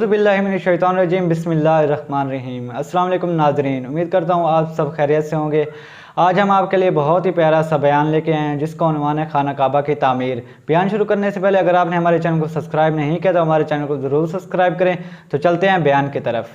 बिस्मिल्लाहिर्रहमानिर्रहीम बिस्मिल्लाहिर्रहमानिर्रहीम। अस्सलाम वालेकुम नाज़रीन, उम्मीद करता हूँ आप सब खैरियत से होंगे। आज हम आपके लिए बहुत ही प्यारा सा बयान लेके आए हैं जिसका उन्वान है खाना काबा की तामीर। बयान शुरू करने से पहले अगर आपने हमारे चैनल को सब्सक्राइब नहीं किया तो हमारे चैनल को ज़रूर सब्सक्राइब करें। तो चलते हैं बयान की तरफ।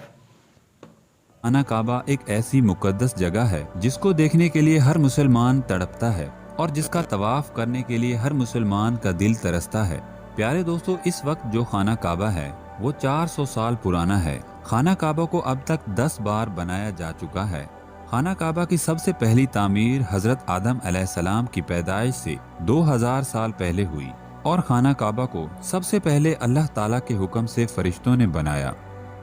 खाना काबा एक ऐसी मुकद्दस जगह है जिसको देखने के लिए हर मुसलमान तड़पता है और जिसका तवाफ करने के लिए हर मुसलमान का दिल तरसता है। प्यारे दोस्तों, इस वक्त जो खाना काबा है वो 400 साल पुराना है। खाना काबा को अब तक 10 बार बनाया जा चुका है। खाना काबा की सबसे पहली तामीर हजरत आदम अलैहिस्सलाम की पैदाइश से 2000 साल पहले हुई और खाना काबा को सबसे पहले अल्लाह ताला के हुक्म से फरिश्तों ने बनाया।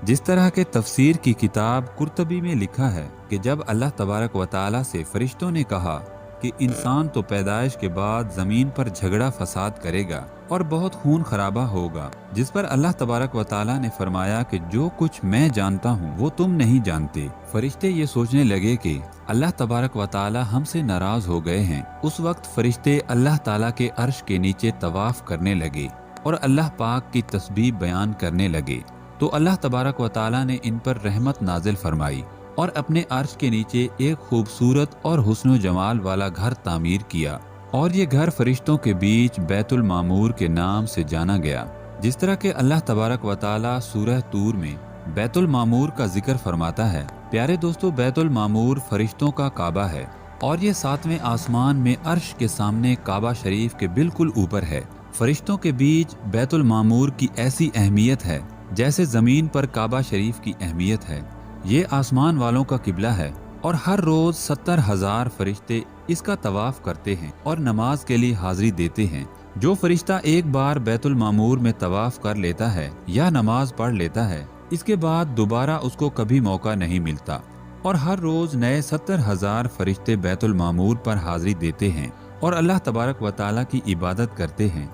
जिस तरह के तफसीर की किताब कुर्तबी में लिखा है कि जब अल्लाह तबारक व ताला से फरिश्तों ने कहा कि इंसान तो पैदाइश के बाद जमीन पर झगड़ा फसाद करेगा और बहुत खून खराबा होगा, जिस पर अल्लाह तबारक व ताला ने फरमाया कि जो कुछ मैं जानता हूँ वो तुम नहीं जानते। फरिश्ते ये सोचने लगे कि अल्लाह तबारक व ताला हमसे नाराज हो गए हैं। उस वक्त फरिश्ते अल्लाह ताला के अर्श के नीचे तवाफ करने लगे और अल्लाह पाक की तस्बीह बयान करने लगे। तो अल्लाह तबारक व ताला ने इन पर रहमत नाजिल फरमाई और अपने अर्श के नीचे एक खूबसूरत और हुस्न जमाल वाला घर तामीर किया और ये घर फरिश्तों के बीच बैतुल मामूर के नाम से जाना गया। जिस तरह के अल्लाह तबारक व ताला सूरह तूर में बैतुल मामूर का जिक्र फरमाता है। प्यारे दोस्तों, बैतुल मामूर फरिश्तों का काबा है और ये 7वें आसमान में अर्श के सामने काबा शरीफ के बिल्कुल ऊपर है। फरिश्तों के बीच बैतुल मामूर की ऐसी अहमियत है जैसे जमीन पर काबा शरीफ की अहमियत है। ये आसमान वालों का किबला है और हर रोज 70,000 फरिश्ते इसका तवाफ करते हैं और नमाज के लिए हाजिरी देते हैं। जो फरिश्ता एक बार बैतुल मामूर में तवाफ कर लेता है या नमाज पढ़ लेता है, इसके बाद दोबारा उसको कभी मौका नहीं मिलता और हर रोज नए 70,000 फरिश्ते बैतुल मामूर पर हाजिरी देते हैं और अल्लाह तबारक व ताला की इबादत करते हैं।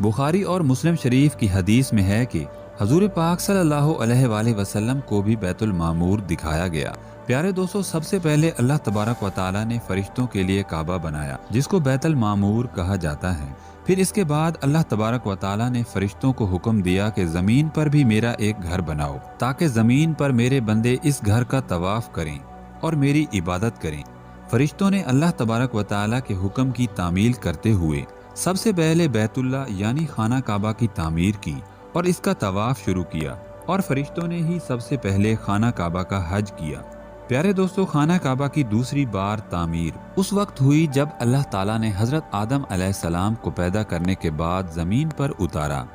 बुखारी और मुस्लिम शरीफ की हदीस में है कि हजूर पाक सल्लल्लाहु अलैहि वसल्लम को भी बैतुल मामूर दिखाया गया। प्यारे दोस्तों, सबसे पहले अल्लाह तबारक व ताला ने फरिश्तों के लिए काबा बनाया जिसको बैतुल मामूर कहा जाता है। फिर इसके बाद अल्लाह तबारक व ताला ने फरिश्तों को हुक्म दिया कि जमीन पर भी मेरा एक घर बनाओ ताकि जमीन पर मेरे बंदे इस घर का तवाफ करें और मेरी इबादत करें। फरिश्तों ने अल्लाह तबारक व ताला के हुक्म की तामील करते हुए सबसे पहले बैतुल्ला यानी खाना काबा की तामीर की और इसका तवाफ शुरू किया और फरिश्तों ने ही सबसे पहले खाना काबा का हज किया। प्यारे दोस्तों, खाना काबा की दूसरी बार तामीर उस वक्त हुई जब अल्लाह ताला ने हजरत आदम अलैहिस्सलाम को पैदा करने के बाद जमीन पर उतारा।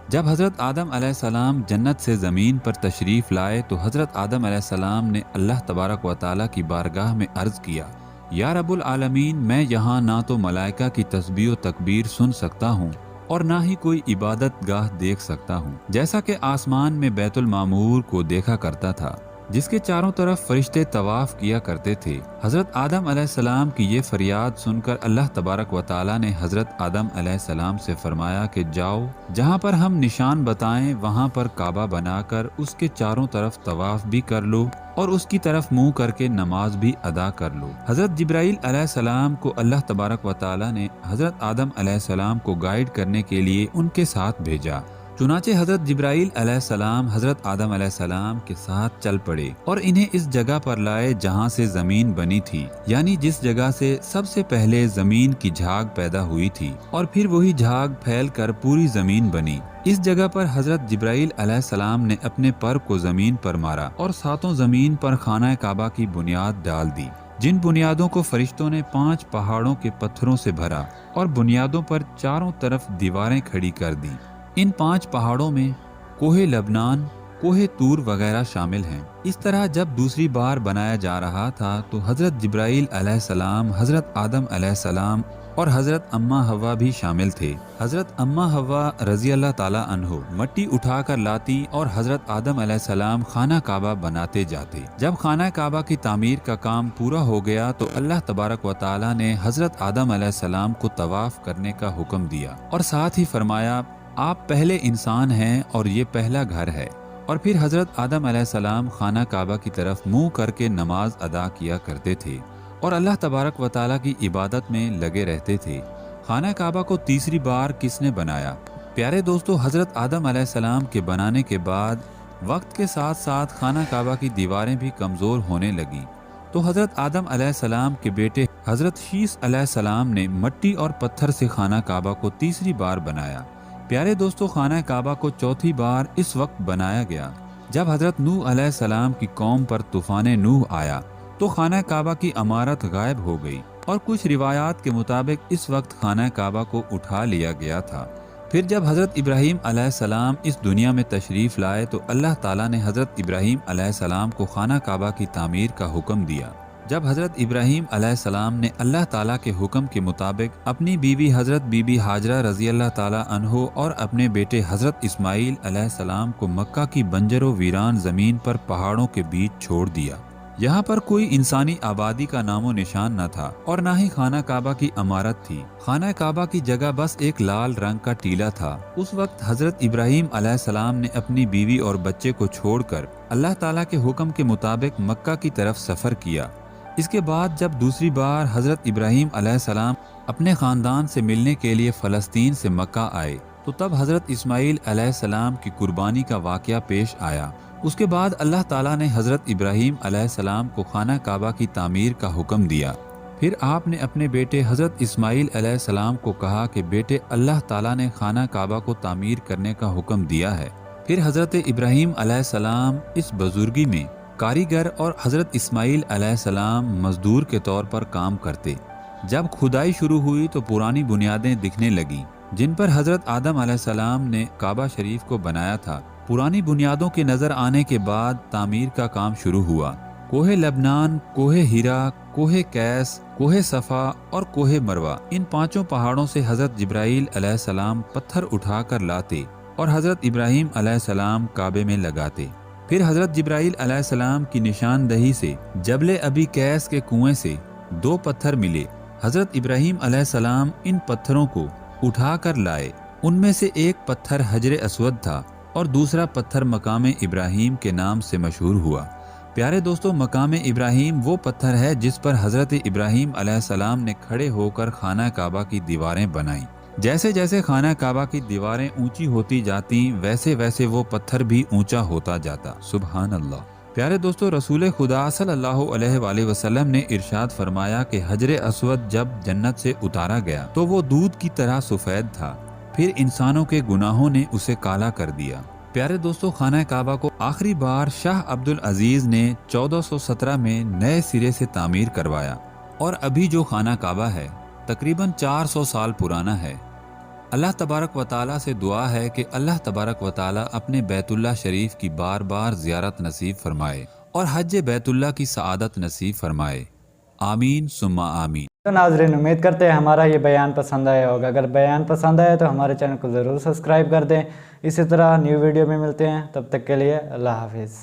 जब हजरत आदम अलैहिस्सलाम जन्नत से जमीन पर तशरीफ लाए तो हजरत आदम अलैहिस्सलाम ने अल्लाह तबारक व ताला की बारगाह में अर्ज किया, या रब्बुल आलमीन, मैं यहाँ ना तो मलाइका की तस्बीह व तकबीर सुन सकता हूँ और ना ही कोई इबादत गाह देख सकता हूँ, जैसा कि आसमान में बैतुल मामूर को देखा करता था जिसके चारों तरफ फरिश्ते तवाफ किया करते थे। हजरत आदम अलैहिस्सलाम की ये फरियाद सुनकर अल्लाह तबारक व ताला ने हजरत आदम अलैहिस्सलाम से फरमाया कि जाओ, जहाँ पर हम निशान बताएं वहाँ पर काबा बनाकर उसके चारों तरफ तवाफ भी कर लो और उसकी तरफ मुंह करके नमाज भी अदा कर लो। हजरत जिब्राइल अलैहिस्सलाम को अल्लाह तबारक व ताला ने हजरत आदम अलैहिस्सलाम को गाइड करने के लिए उनके साथ भेजा। चुनाचे हजरत जिब्राइल अलैहिस्सलाम हजरत आदम अलैहिस्सलाम के साथ चल पड़े और इन्हें इस जगह पर लाए जहाँ से जमीन बनी थी, यानी जिस जगह से सबसे पहले जमीन की झाग पैदा हुई थी और फिर वही झाग फैलकर पूरी जमीन बनी। इस जगह पर हजरत जिब्राइल अलैहिस्सलाम ने अपने पर को जमीन पर मारा और सातों जमीन पर खाना काबा की बुनियाद डाल दी, जिन बुनियादों को फरिश्तों ने 5 पहाड़ों के पत्थरों से भरा और बुनियादों पर चारों तरफ दीवारें खड़ी कर दी। इन 5 पहाड़ों में कोहे लबनान, कोहे तूर वगैरह शामिल हैं। इस तरह जब दूसरी बार बनाया जा रहा था तो हजरत जिब्राइल अलैहिस्सलाम, हजरत आदम अलैहिस्सलाम और हजरत अम्मा हवा भी शामिल थे। हजरत अम्मा हवा रजी अल्लाह ताला अन्हो मट्टी उठाकर लाती और हजरत आदम अलैहिस्सलाम खाना काबा बनाते जाते। जब खाना काबा की तामीर का काम पूरा हो गया तो अल्लाह तबारक व ताला ने हजरत आदम अलैहिस्सलाम को तवाफ करने का हुक्म दिया और साथ ही फरमाया, आप पहले इंसान हैं और ये पहला घर है। और फिर हजरत आदम अलैहिस्सलाम खाना काबा की तरफ मुंह करके नमाज अदा किया करते थे और अल्लाह तबारक व ताला की इबादत में लगे रहते थे। खाना काबा को तीसरी बार किसने बनाया? प्यारे दोस्तों, हजरत आदम अलैहिस्सलाम के बनाने के बाद وقت کے ساتھ ساتھ خانہ کعبہ کی دیواریں بھی کمزور ہونے لگیں، تو حضرت آدم علیہ السلام کے بیٹے حضرت شیس علیہ السلام نے مٹی اور پتھر سے خانہ کعبہ کو تیسری بار بنایا۔ پیارے دوستو، خانہ کعبہ کو چوتھی بار اس وقت بنایا گیا جب حضرت نوح علیہ السلام کی قوم پر طوفان نوح آیا تو خانہ کعبہ کی عمارت غائب ہو گئی، اور کچھ روایات کے مطابق اس وقت خانہ کعبہ کو اٹھا لیا گیا تھا۔ پھر جب حضرت ابراہیم علیہ السلام اس دنیا میں تشریف لائے تو اللہ تعالیٰ نے حضرت ابراہیم علیہ السلام کو خانہ کعبہ کی تعمیر کا حکم دیا۔ جب حضرت ابراہیم علیہ السلام نے اللہ تعالیٰ کے حکم کے مطابق اپنی بیوی حضرت بی بی ہاجرہ رضی اللہ تعالیٰ عنہ اور اپنے بیٹے حضرت اسماعیل علیہ السلام کو مکہ کی بنجر و ویران زمین پر پہاڑوں کے بیچ چھوڑ دیا۔ یہاں پر کوئی انسانی آبادی کا نام و نشان نہ تھا اور نہ ہی خانہ کعبہ کی عمارت تھی۔ خانہ کعبہ کی جگہ بس ایک لال رنگ کا ٹیلا تھا۔ اس وقت حضرت ابراہیم علیہ السلام نے اپنی بیوی اور بچے کو چھوڑ کر اللہ تعالیٰ کے حکم کے مطابق مکہ کی طرف سفر کیا۔ اس کے بعد جب دوسری بار حضرت ابراہیم علیہ السلام اپنے خاندان سے ملنے کے لیے فلسطین سے مکہ آئے تو تب حضرت اسماعیل علیہ السلام کی قربانی کا واقعہ پیش آیا۔ اس کے بعد اللہ تعالیٰ نے حضرت ابراہیم علیہ السلام کو خانہ کعبہ کی تعمیر کا حکم دیا۔ پھر آپ نے اپنے بیٹے حضرت اسماعیل علیہ السلام کو کہا کہ بیٹے، اللہ تعالیٰ نے خانہ کعبہ کو تعمیر کرنے کا حکم دیا ہے۔ پھر حضرت ابراہیم علیہ السلام اس بزرگی میں کاریگر اور حضرت اسماعیل علیہ السلام مزدور کے طور پر کام کرتے۔ جب کھدائی شروع ہوئی تو پرانی بنیادیں دکھنے لگیں جن پر حضرت آدم علیہ السلام نے کعبہ شریف کو بنایا تھا۔ پرانی بنیادوں کے نظر آنے کے بعد تعمیر کا کام شروع ہوا۔ کوہ لبنان، کوہ ہیرا، کوہ کیس، کوہ صفا اور کوہ مروہ، ان پانچوں پہاڑوں سے حضرت جبرائیل علیہ السلام پتھر اٹھا کر لاتے اور حضرت ابراہیم علیہ السلام کعبے میں لگاتے۔ پھر حضرت جبرائیل علیہ السلام کی نشاندہی سے جبل ابی قیس کے کنویں سے 2 پتھر ملے۔ حضرت ابراہیم علیہ السلام ان پتھروں کو اٹھا کر لائے۔ ان میں سے ایک پتھر حجر اسود تھا اور دوسرا پتھر مقام ابراہیم کے نام سے مشہور ہوا۔ پیارے دوستو، مقام ابراہیم وہ پتھر ہے جس پر حضرت ابراہیم علیہ السلام نے کھڑے ہو کر خانہ کعبہ کی دیواریں بنائیں۔ جیسے جیسے خانہ کعبہ کی دیواریں اونچی ہوتی جاتی ویسے ویسے وہ پتھر بھی اونچا ہوتا جاتا۔ سبحان اللہ۔ پیارے دوستو، رسول خدا صلی اللہ علیہ وآلہ وسلم نے ارشاد فرمایا کہ حجر اسود جب جنت سے اتارا گیا تو وہ دودھ کی طرح سفید تھا، پھر انسانوں کے گناہوں نے اسے کالا کر دیا۔ پیارے دوستو، خانہ کعبہ کو آخری بار شاہ عبد العزیز نے 1417 میں نئے سرے سے تعمیر کروایا، اور ابھی جو خانہ کعبہ ہے تقریباً 400 سال پرانا ہے۔ اللہ تبارک و تعالیٰ سے دعا ہے کہ اللہ تبارک و تعالیٰ اپنے بیت اللہ شریف کی بار بار زیارت نصیب فرمائے اور حج بیت اللہ کی سعادت نصیب فرمائے۔ آمین ثم آمین۔ تو ناظرین، امید کرتے ہیں ہمارا یہ بیان پسند آیا ہوگا۔ اگر بیان پسند آیا تو ہمارے چینل کو ضرور سبسکرائب کر دیں۔ اسی طرح نیو ویڈیو میں ملتے ہیں، تب تک کے لیے اللہ حافظ۔